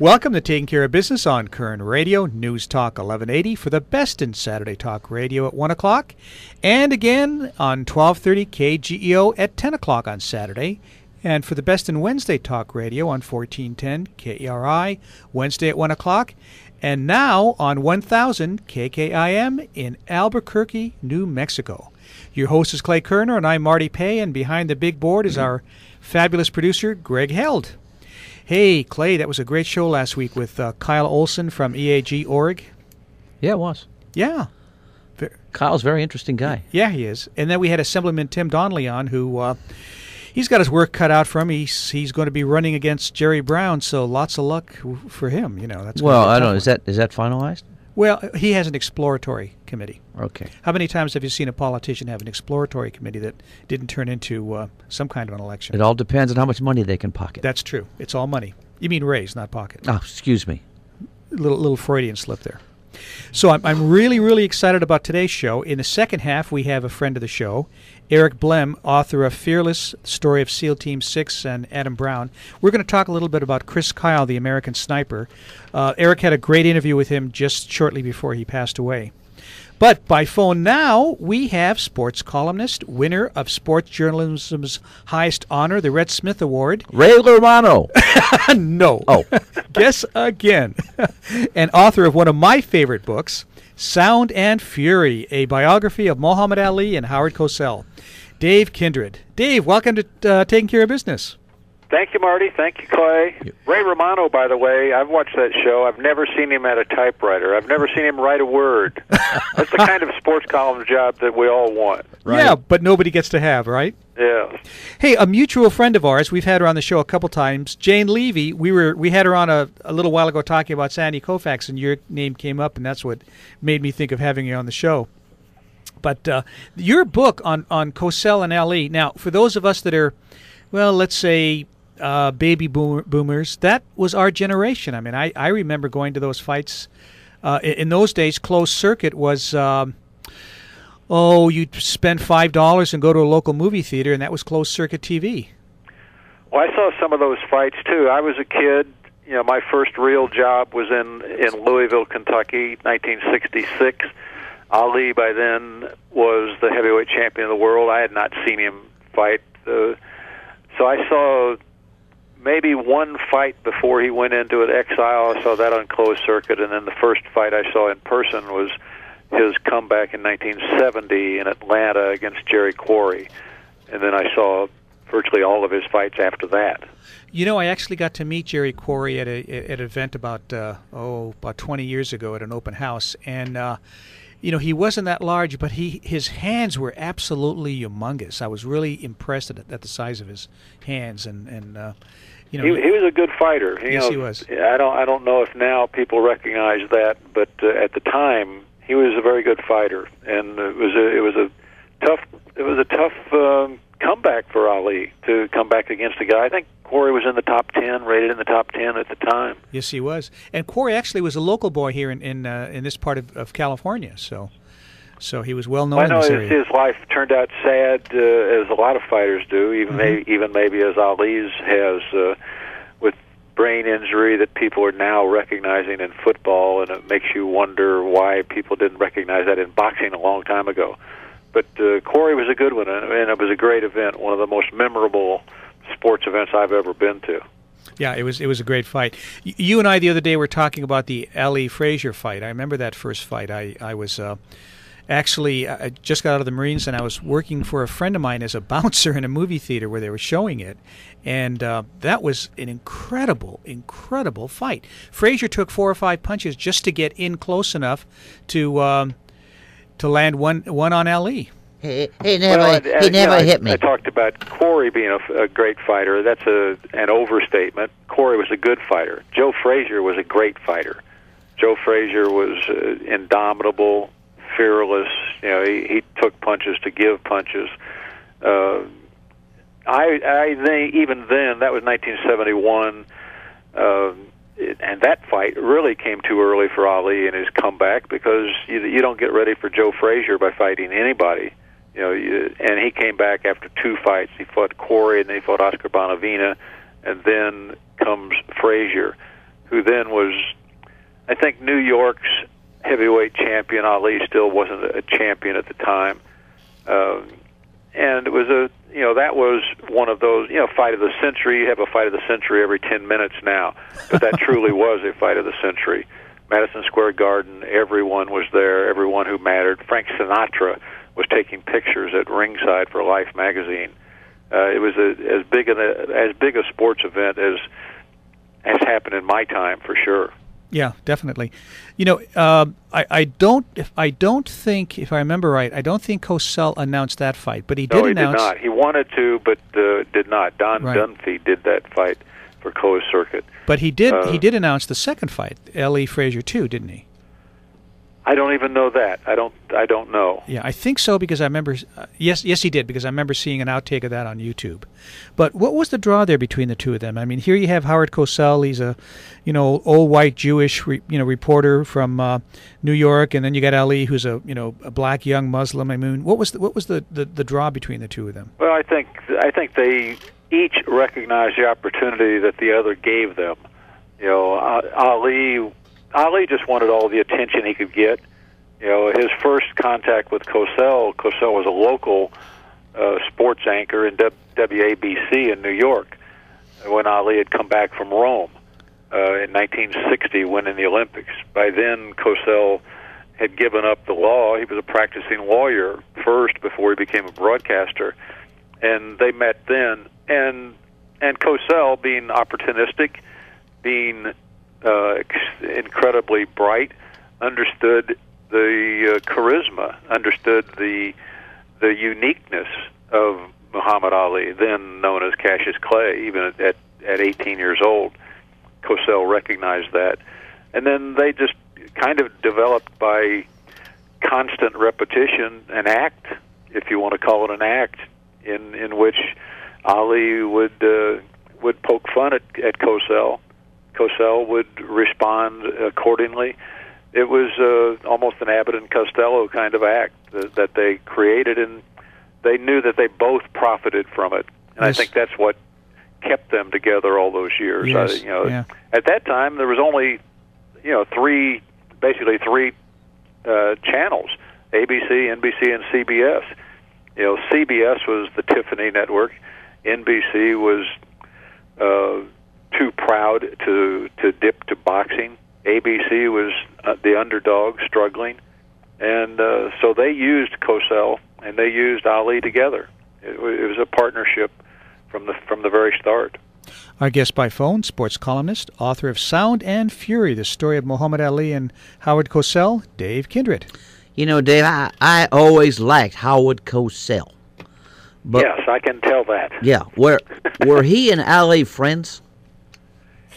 Welcome to Taking Care of Business on Koerner Radio, News Talk 1180 for the best in Saturday Talk Radio at 1 o'clock, and again on 1230 KGEO at 10 o'clock on Saturday, and for the best in Wednesday Talk Radio on 1410 KERI, Wednesday at 1 o'clock, and now on 1000 KKIM in Albuquerque, New Mexico. Your host is Clay Koerner, and I'm Marty Pay, and behind the big board is our fabulous producer, Greg Held. Hey, Clay, that was a great show last week with Kyle Olson from EAG.org. Yeah, it was. Yeah. Kyle's a very interesting guy. Yeah, he is. And then we had Assemblyman Tim Donnelly on, who he's got his work cut out for him. He's going to be running against Jerry Brown, so lots of luck for him. You know, that's well, I don't know. Is that finalized? Well, he has an exploratory committee. Okay. How many times have you seen a politician have an exploratory committee that didn't turn into some kind of an election? It all depends on how much money they can pocket. That's true. It's all money. You mean raise, not pocket. Oh, excuse me. Little Freudian slip there. So I'm really, really excited about today's show. In the second half, we have a friend of the show, Eric Blem, author of Fearless, Story of SEAL Team 6 and Adam Brown. We're going to talk a little bit about Chris Kyle, the American sniper. Eric had a great interview with him just shortly before he passed away. But by phone now, we have sports columnist, winner of sports journalism's highest honor, the Red Smith Award. Ray Romano. No. Oh. Guess again. And author of one of my favorite books, Sound and Fury, a biography of Muhammad Ali and Howard Cosell. Dave Kindred. Dave, welcome to Taking Care of Business. Thank you, Marty. Thank you, Clay. Ray Romano, by the way, I've watched that show. I've never seen him at a typewriter. I've never seen him write a word. That's the kind of sports column job that we all want. Right? Yeah, but nobody gets to have, right? Yeah. Hey, a mutual friend of ours, we've had her on the show a couple times, Jane Levy. We had her on a little while ago talking about Sandy Koufax, and your name came up, and that's what made me think of having you on the show. But your book on Cosell and Ali, now, for those of us that are, well, let's say baby boomers, that was our generation. I mean, I remember going to those fights. In those days, closed circuit was, you'd spend $5 and go to a local movie theater, and that was closed circuit TV. Well, I saw some of those fights, too. I was a kid. You know, my first real job was in Louisville, Kentucky, 1966. Ali, by then, was the heavyweight champion of the world. I had not seen him fight. So I saw maybe one fight before he went into an exile. I saw that on closed circuit, and then the first fight I saw in person was his comeback in 1970 in Atlanta against Jerry Quarry. And then I saw virtually all of his fights after that. You know, I actually got to meet Jerry Quarry at an event about 20 years ago at an open house, and you know, he wasn't that large, but his hands were absolutely humongous. I was really impressed at the size of his hands, and you know, he was a good fighter. Yes, he was. I don't know if now people recognize that, but at the time he was a very good fighter, and it was a tough comeback for Ali to come back against a guy. I think Quarry was in the top 10, rated in the top 10 at the time. Yes, he was. And Quarry actually was a local boy here in this part of California, so he was well known. I know in this area. His life turned out sad, as a lot of fighters do, even maybe as Ali's has, with brain injury that people are now recognizing in football, and it makes you wonder why people didn't recognize that in boxing a long time ago. But Quarry was a good one, and it was a great event, one of the most memorable sports events I've ever been to. Yeah, it was a great fight. You and I the other day were talking about the Ali Frazier fight. I remember that first fight. I was actually, I just got out of the Marines, and I was working for a friend of mine as a bouncer in a movie theater where they were showing it, and that was an incredible fight. Frazier took 4 or 5 punches just to get in close enough to land one on Ali. He never hit me. I talked about Quarry being a great fighter. That's an overstatement. Quarry was a good fighter. Joe Frazier was a great fighter. Joe Frazier was indomitable, fearless. You know, he took punches to give punches. I think even then, that was 1971. And that fight really came too early for Ali in his comeback, because you don't get ready for Joe Frazier by fighting anybody. You know, and he came back after 2 fights. He fought Quarry, and then he fought Oscar Bonavina, and then comes Frazier, who then was, I think, New York's heavyweight champion. Ali still wasn't a champion at the time. And it was that was one of those, fight of the century. You have a fight of the century every 10 minutes now, but that truly was a fight of the century. Madison Square Garden, everyone was there, everyone who mattered. Frank Sinatra was taking pictures at ringside for Life magazine. It was as big a sports event as happened in my time, for sure. Yeah, definitely. I don't think, if I remember right, I don't think Cosell announced that fight, but he did announce. No, he did not. He wanted to, but did not. Don Dunphy did that fight for Coe's circuit. But he did announce the second fight, Ali Frazier too, didn't he? I don't even know that. I don't know. Yeah, I think so, because I remember. Yes, he did, because I remember seeing an outtake of that on YouTube. But what was the draw there between the two of them? I mean, here you have Howard Cosell. He's a, old white Jewish, reporter from New York, and then you got Ali, who's a black young Muslim. I mean, what was the draw between the two of them? Well, I think they each recognized the opportunity that the other gave them. Ali just wanted all the attention he could get. His first contact with Cosell was a local sports anchor in WABC in New York when Ali had come back from Rome in 1960, winning the Olympics. By then, Cosell had given up the law. He was a practicing lawyer first before he became a broadcaster, and they met then. And Cosell, being opportunistic, being incredibly bright, understood the charisma, understood the uniqueness of Muhammad Ali, then known as Cassius Clay. Even at 18 years old, Cosell recognized that, and then they just kind of developed by constant repetition an act, if you want to call it an act, in which Ali would poke fun at Cosell. Cosell would respond accordingly. It was almost an Abbott and Costello kind of act that they created, and they knew that they both profited from it. And yes. I think that's what kept them together all those years. Yes. At that time there was only three channels: ABC, NBC, and CBS. CBS was the Tiffany network. NBC was too proud to dip to boxing. ABC was the underdog, struggling, and so they used Cosell and they used Ali together. It was a partnership from the very start. Our guest by phone, sports columnist, author of Sound and Fury: The Story of Muhammad Ali and Howard Cosell, Dave Kindred. Dave, I always liked Howard Cosell. But, yes, I can tell that. Yeah, were he and Ali friends?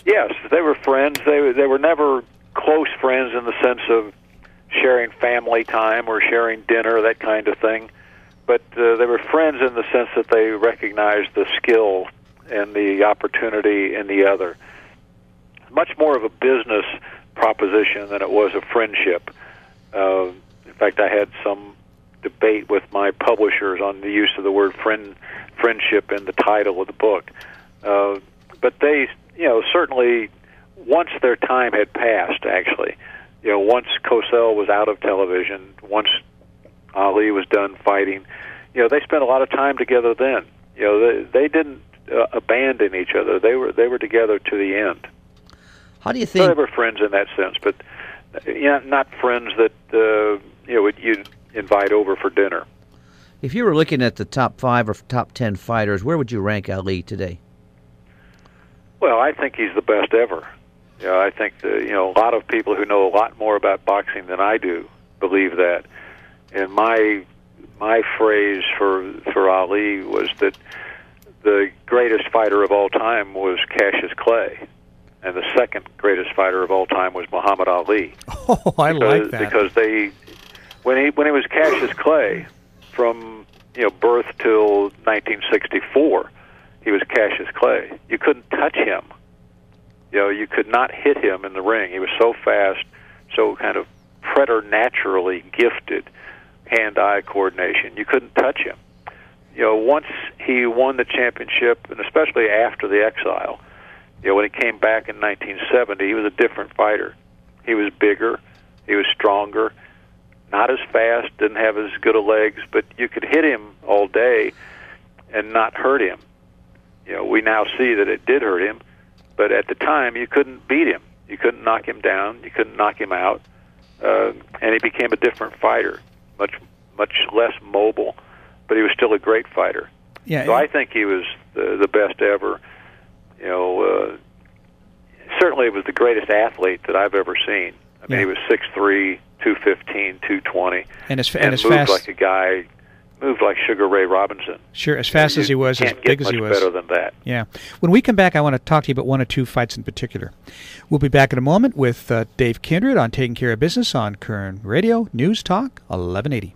Yes, they were friends. They were never close friends in the sense of sharing family time or sharing dinner, that kind of thing. But they were friends in the sense that they recognized the skill and the opportunity in the other. Much more of a business proposition than it was a friendship. In fact, I had some debate with my publishers on the use of the word friendship in the title of the book. But they, certainly once their time had passed, actually, once Cosell was out of television, once Ali was done fighting, they spent a lot of time together then. They didn't abandon each other. They were together to the end. How do you think? So they were friends in that sense, but not friends that you'd invite over for dinner. If you were looking at the top 5 or top 10 fighters, where would you rank Ali today? Well, I think he's the best ever. I think a lot of people who know a lot more about boxing than I do believe that. And my phrase for Ali was that the greatest fighter of all time was Cassius Clay, and the second greatest fighter of all time was Muhammad Ali. Oh, I like that. Because when he was Cassius Clay, from birth till 1964, he was Cassius Clay. You couldn't touch him. You could not hit him in the ring. He was so fast, so kind of preternaturally gifted, hand-eye coordination. You couldn't touch him. Once he won the championship, and especially after the exile, When he came back in 1970, he was a different fighter. He was bigger, he was stronger, not as fast, didn't have as good of legs, but you could hit him all day and not hurt him. We now see that it did hurt him, but at the time you couldn't beat him. You couldn't knock him down. You couldn't knock him out. And he became a different fighter, much less mobile, but he was still a great fighter. Yeah, so I think he was the best ever. Certainly it was the greatest athlete that I've ever seen. I mean, he was 6'3", 215, 220, and as moved fast like a guy, moved like Sugar Ray Robinson. Sure, as fast as he was, as big as he was. Better than that. Yeah. When we come back, I want to talk to you about one or two fights in particular. We'll be back in a moment with Dave Kindred on Taking Care of Business on Koerner Radio, News Talk 1180.